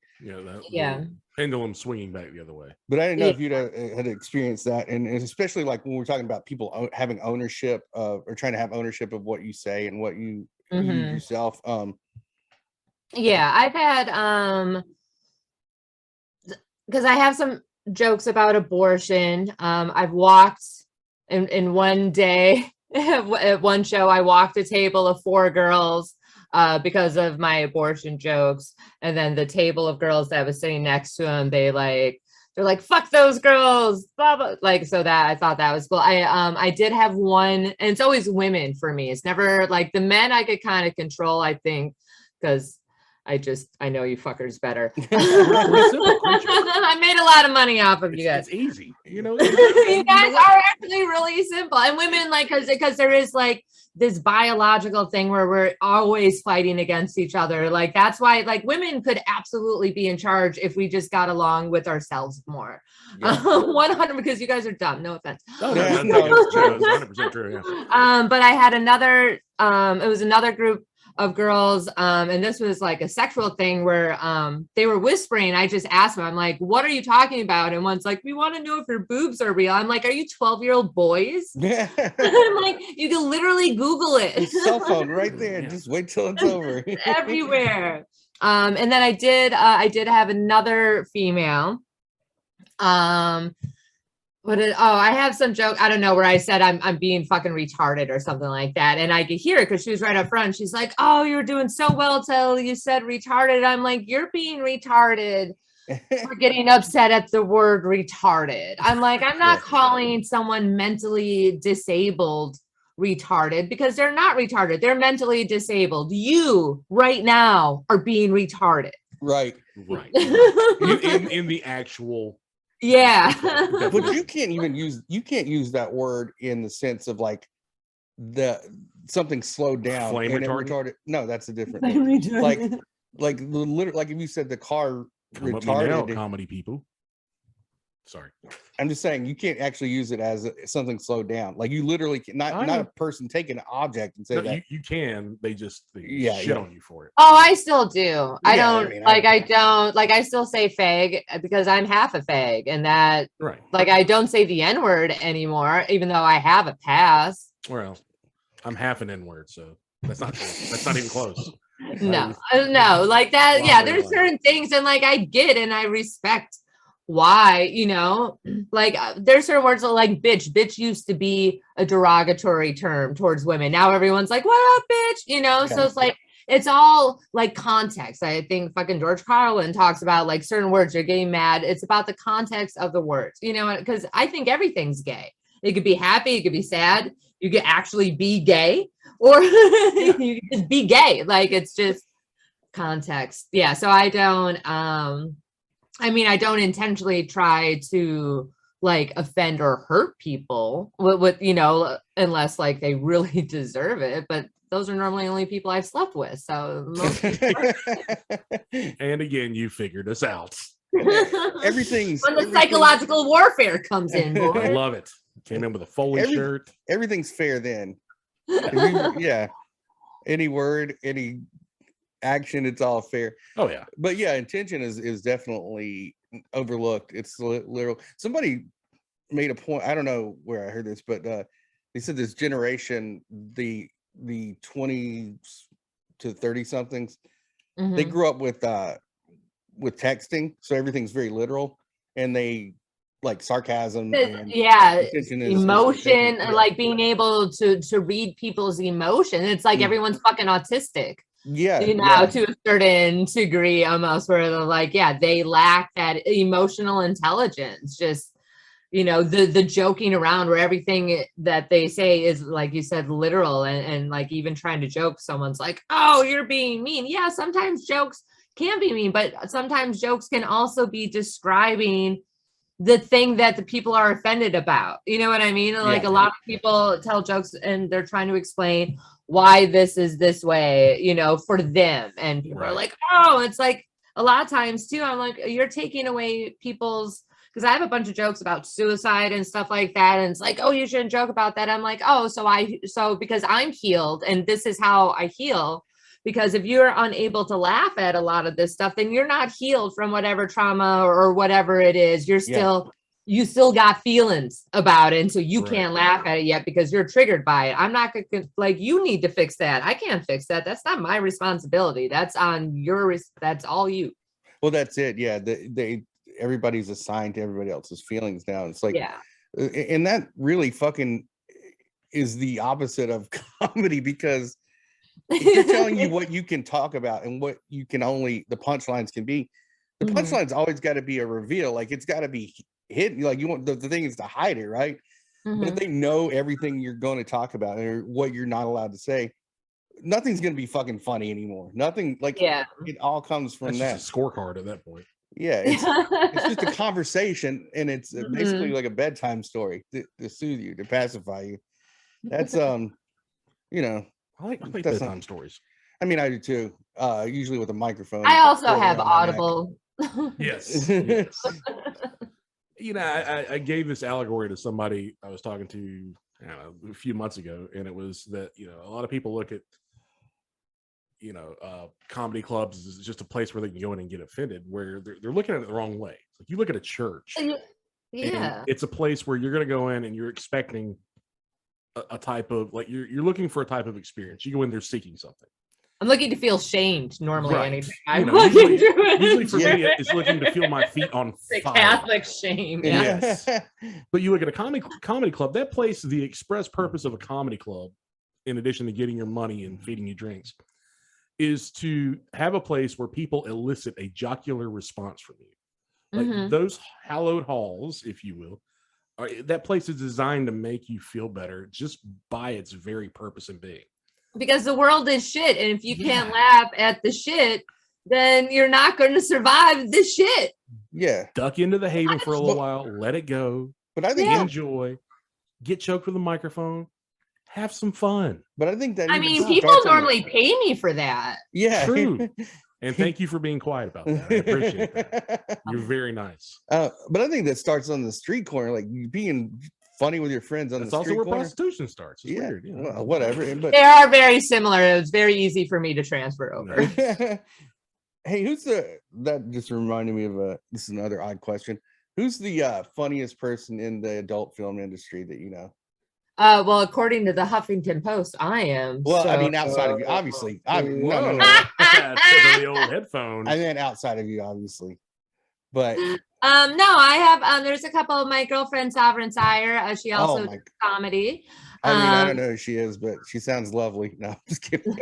Yeah, pendulum swinging back the other way. But I didn't know if you'd had experienced that, and especially like when we're talking about people having ownership of, or trying to have ownership of what you say and what you use yourself. Yeah, I've had because I have some jokes about abortion. I've walked in one day at one show, I walked a table of 4 girls because of my abortion jokes, and then the table of girls that was sitting next to them, they're like, fuck those girls, blah, blah. Like, so that I thought that was cool. I did have one, and it's always women for me. It's never like the men I could kind of control, I think, because I know you fuckers better. I made a lot of money off of you guys. It's easy, you know. You guys are actually really simple, and women, like, because there is like this biological thing where we're always fighting against each other. Like, that's why, like, women could absolutely be in charge if we just got along with ourselves more. 100, because you guys are dumb. No offense. Oh, no, it's 100% true. Yeah. But I had another. It was another group of girls, and this was like a sexual thing where they were whispering. I just asked them, I'm like, what are you talking about? And one's like, we want to know if your boobs are real. I'm like, are you 12-year-old boys? Yeah. I'm like, you can literally Google it. Your cell phone right there. Just wait till it's over. Everywhere. And then I did have another female. I have some joke, I don't know, where I said I'm being fucking retarded or something like that. And I could hear it because she was right up front. She's like, oh, you're doing so well till you said retarded. I'm like, you're being retarded for getting upset at the word retarded. I'm like, I'm not calling someone mentally disabled retarded, because they're not retarded. They're mentally disabled. You right now are being retarded. Right. in the actual. Yeah. But you can't use that word in the sense of like something slowed down. Flame retarded? No, that's a different thing. Like literally, like if you said the car retarded. Comedy people. Sorry. I'm just saying you can't actually use it as something slowed down. Like you literally not a person taking an object and say that. You can. They shit on you for it. Oh, I still do. I still say fag because I'm half a fag, and that like I don't say the N-word anymore, even though I have a pass. Well, I'm half an N-word, so that's not even close. No, like that. Yeah, there's certain things, and like I get and I respect why, you know, like there's certain words like bitch used to be a derogatory term towards women. Now everyone's like, what up, bitch? You know, so it's like, it's all like context. I think fucking George Carlin talks about like certain words are getting mad. It's about the context of the words, you know, because I think everything's gay. It could be happy, it could be sad, you could actually be gay, or you could just be gay. Like, it's just context. Yeah. So I don't intentionally try to like offend or hurt people with you know, unless like they really deserve it. But those are normally only people I've slept with. So and again, you figured us out. Everything's when the psychological warfare comes in. Boy. I love it. Came in with a Foley shirt. Everything's fair then. Any word, any action, it's all fair. Oh yeah. But yeah, intention is definitely overlooked. It's literal. Somebody made a point, I don't know where I heard this, but they said this generation, the 20s to 30 somethings, they grew up with texting, so everything's very literal, and they like sarcasm and emotion, like being able to read people's emotion. It's like everyone's fucking autistic. To a certain degree, almost, where they're like, they lack that emotional intelligence. Just, you know, the joking around where everything that they say is, like you said, literal, and like even trying to joke, someone's like, oh, you're being mean. Yeah, sometimes jokes can be mean, but sometimes jokes can also be describing the thing that the people are offended about. You know what I mean? Like a lot of people tell jokes and they're trying to explain why this is this way, you know, for them. And people are like, oh, it's like a lot of times too, I'm like, you're taking away people's, because I have a bunch of jokes about suicide and stuff like that. And it's like, oh, you shouldn't joke about that. I'm like, oh, so because I'm healed and this is how I heal, because if you're unable to laugh at a lot of this stuff, then you're not healed from whatever trauma or whatever it is. You're still, you still got feelings about it. And so you can't laugh at it yet because you're triggered by it. I'm not gonna, like, you need to fix that. I can't fix that. That's not my responsibility. That's on your, that's all you. Well, that's it. Yeah. Everybody's assigned to everybody else's feelings now. It's like, and that really fucking is the opposite of comedy, because if they're telling you what you can talk about and what you can only, the punchlines can be, the punchline's always got to be a reveal. Like, it's got to be hidden. Like, you want, the thing is to hide it, right? But if they know everything you're going to talk about or what you're not allowed to say, nothing's going to be fucking funny anymore. Nothing, like, it all comes from that. Just a scorecard at that point. Yeah, it's just a conversation, and it's basically like a bedtime story to soothe you, to pacify you. That's you know, I like bedtime stories. I mean, I do too. Usually with a microphone. I also have Audible. Yes. You know, I gave this allegory to somebody I was talking to, I don't know, a few months ago, and it was that, you know, a lot of people look at, you know, comedy clubs is just a place where they can go in and get offended, where they're looking at it the wrong way. It's like, you look at a church, it's a place where you're going to go in and you're expecting a type of, like, you're looking for a type of experience. You go in there seeking something. I'm looking to feel shamed normally. Anything I'm usually for me, it's looking to feel my feet on fire. Catholic shame. Yes. But you look at a comedy club, that place, the express purpose of a comedy club, in addition to getting your money and feeding you drinks, is to have a place where people elicit a jocular response from you. Like those hallowed halls, if you will, that place is designed to make you feel better just by its very purpose and being. Because the world is shit, and if you can't laugh at the shit, then you're not going to survive this shit. Yeah. Duck into the haven for a little while, let it go. But I think enjoy, get choked with a microphone, have some fun. But I think that, I mean, people normally pay me for that. Yeah. True. And thank you for being quiet about that. I appreciate that. You're very nice. But I think that starts on the street corner, like you being funny with your friends on the street corner. That's also where prostitution starts. It's weird. You know? Well, whatever. But they are very similar. It was very easy for me to transfer over. Hey, that just reminded me of this is another odd question. Who's the funniest person in the adult film industry that you know? Well, according to the Huffington Post, I am. Well, I mean, outside of you, obviously. No. The old headphones. I meant outside of you, obviously. But no, I have. There's a couple of my girlfriend, Sovereign Sire. She also does comedy. I mean, I don't know who she is, but she sounds lovely. No, I'm just kidding.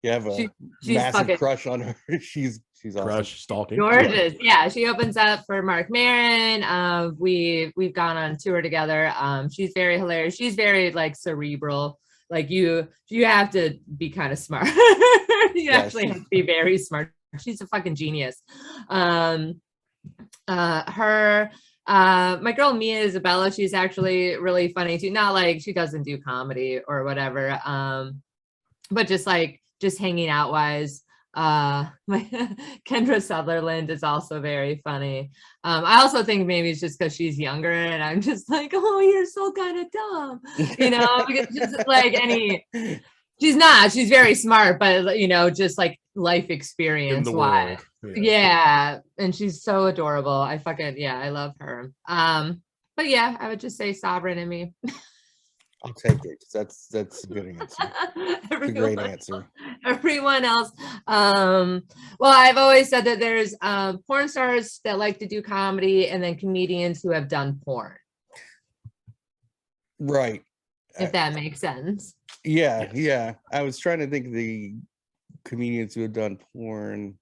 You have a massive crush on her. She's awesome. Crush, stalking. Gorgeous. Yeah, she opens up for Mark Maron. We've gone on tour together. She's very hilarious. She's very like cerebral. Like you have to be kind of smart. You actually have to be very smart. She's a fucking genius. My girl Mia Isabella, she's actually really funny too. Not like she doesn't do comedy or whatever. But just hanging out wise. My Kendra Sutherland is also very funny. I also think maybe it's just because she's younger and I'm just like, oh, you're so kind of dumb, you know, because just like she's not, she's very smart, but you know, just like life experience wise. Yeah. And she's so adorable. I love her. But yeah, I would just say Sovereign and me. I'll take it. That's a good answer. It's a great answer. Everyone else. Well, I've always said that there's porn stars that like to do comedy and then comedians who have done porn. Right. If that makes sense. Yeah, yeah. I was trying to think of the comedians who have done porn.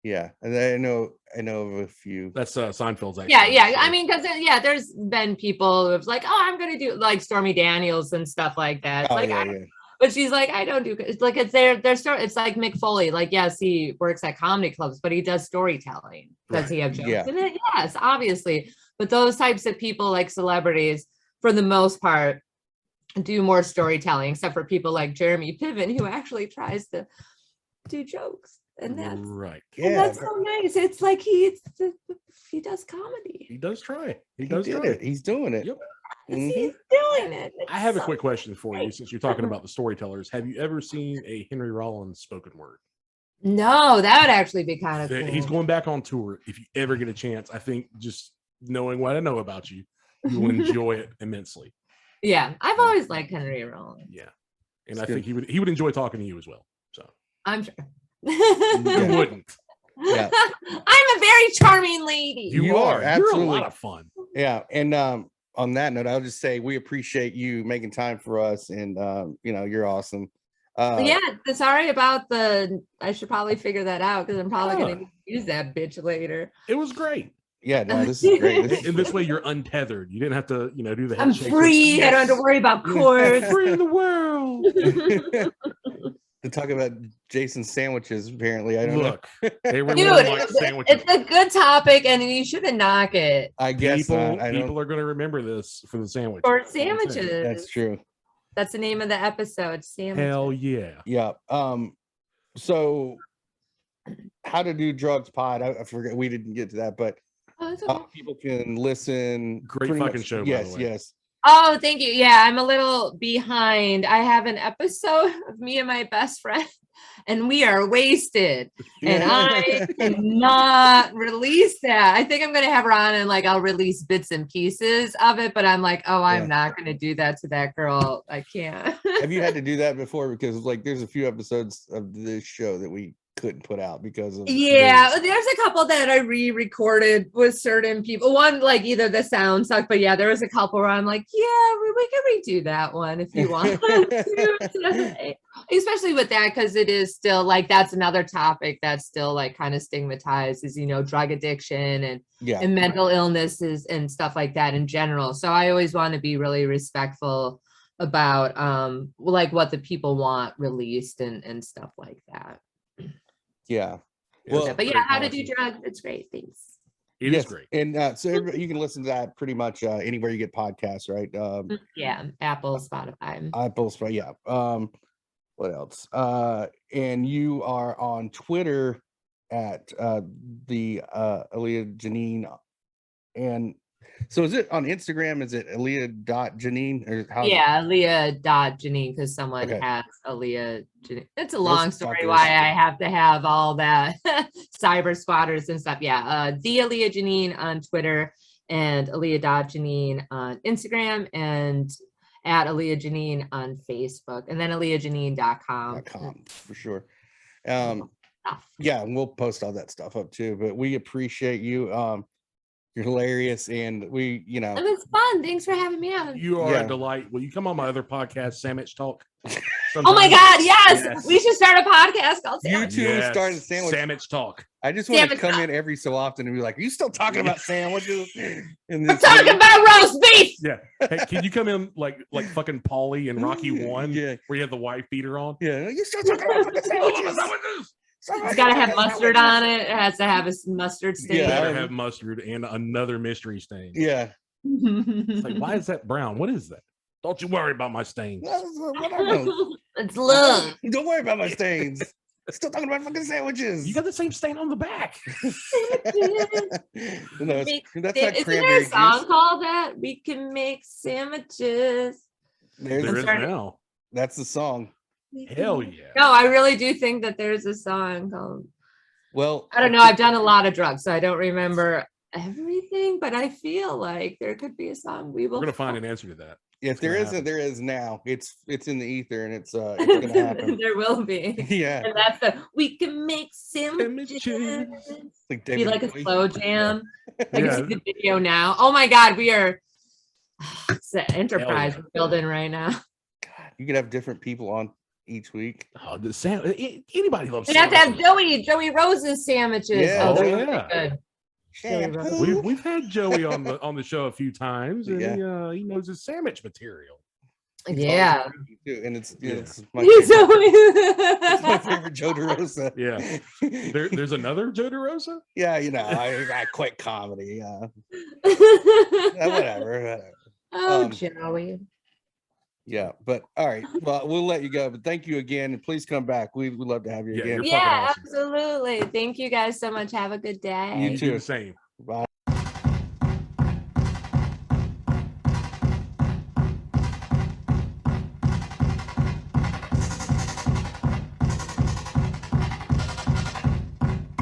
Yeah, and I know of a few. That's Seinfeld's actually. Yeah. I mean, because there's been people who've like, oh, I'm gonna do like Stormy Daniels and stuff like that. It's but she's like, I don't do. It's like it's their story. It's like Mick Foley. Like, yes, he works at comedy clubs, but he does storytelling. Does he have jokes in it? Yes, obviously. But those types of people, like celebrities, for the most part, do more storytelling. Except for people like Jeremy Piven, who actually tries to do jokes. And that's right. And that's so nice. It's like he does comedy. He does try. He does it. He's doing it. Yep. He's doing feeling it. I have a quick question for you, since you're talking about the storytellers. Have you ever seen a Henry Rollins spoken word? No, that would actually be kind of cool. He's going back on tour. If you ever get a chance, I think just knowing what I know about you, you will enjoy it immensely. Yeah, I've always liked Henry Rollins. Yeah, and I think he would enjoy talking to you as well. So I'm sure. you wouldn't. Yeah. I'm a very charming lady. You are. absolutely. You're a lot of fun. Yeah, and on that note, I'll just say we appreciate you making time for us, and you're awesome. Yeah, sorry about I should probably figure that out because I'm probably going to use that bitch later. It was great. Yeah, no, this is great. And this way you're untethered. You didn't have to, do the head I'm shakes. free. I don't have to worry about cords. Free in the world. To talk about Jason's sandwiches, apparently. I don't know. They were Dude, like sandwiches. it's a good topic and you shouldn't knock it. I guess people are going to remember this for the sandwich. For sandwiches. That's true. That's the name of the episode. Sandwiches. Hell yeah. Yeah. So how to do drugs pod. I forget, we didn't get to that, but people can listen. Great fucking show. Yes, by the way. yes. Oh, thank you. Yeah, I'm a little behind. I have an episode of me and my best friend, and we are wasted. And I cannot release that. I think I'm gonna have her on and I'll release bits and pieces of it, but I'm like, I'm not gonna do that to that girl. I can't. Have you had to do that before? Because there's a few episodes of this show that we couldn't put out because of there's a couple that I re-recorded with certain people. One either the sound sucked, but there was a couple where I'm like, we can redo that one if you want to. Especially with that, because it is still that's another topic that's still kind of stigmatized, is drug addiction and mental illnesses and stuff like that in general. So I always want to be really respectful about what the people want released and stuff like that. Yeah. Well, but how to do drugs, it's great. Thanks. It is great. And so you can listen to that pretty much anywhere you get podcasts, right? Apple, Spotify. Yeah. What else? And you are on Twitter at the Alia Janine. And so is it on Instagram? Is it Alia.Janine? Or how? Yeah, Alia.Janine, because someone has Alia Janine. It's a long story why I have to have all that cyber squatters and stuff. Yeah, the Alia Janine on Twitter and Alia.Janine on Instagram and at Alia Janine on Facebook, and then AliaJanine.com. For sure. Yeah, and we'll post all that stuff up too. But we appreciate you. You're hilarious, and we, it was fun. Thanks for having me on. You are a delight. Will you come on my other podcast, Sandwich Talk? Oh my God, yes. We should start a podcast called Sandwich. You two started Sandwich Talk. I just want to come in every so often and be like, are you still talking about sandwiches? I'm talking about roast beef. Yeah. Hey, can you come in like fucking Paulie and Rocky 1? Yeah. Where you have the wife beater on? Yeah. You still talking about fucking sandwiches? It's got to have mustard on it. It has to have a mustard stain. Yeah, better have mustard and another mystery stain. Yeah. It's why is that brown? What is that? Don't you worry about my stains. It's love. Don't worry about my stains. Still talking about fucking sandwiches. You got the same stain on the back. No, that's not Isn't there a song called that? We can make sandwiches. There is now. That's the song. Hell yeah. No, I really do think that there's a song called. Well, I don't know. I've done a lot of drugs, so I don't remember everything, but I feel like there could be a song. We're gonna find an answer to that. If there isn't, there is now. It's in the ether, and it's gonna happen. There will be. Yeah. And that's we can make sandwiches. Be like a slow jam. I can see the video now. Oh my God, we are. It's an enterprise we're building right now. God, you could have different people on each week. Oh, anybody loves. We have to have Joey Rose's sandwiches. Yeah. Good. We've had Joey on the show a few times, and he knows his sandwich material. Yeah, and it's my favorite Joe DeRosa. Yeah, there's another Joe DeRosa. Yeah, I quit comedy. Whatever. Oh, Joey. Yeah, but all right. Well, we'll let you go. But thank you again, and please come back. We'd love to have you again. Yeah, awesome. Absolutely. Thank you guys so much. Have a good day. You too. Same. Bye.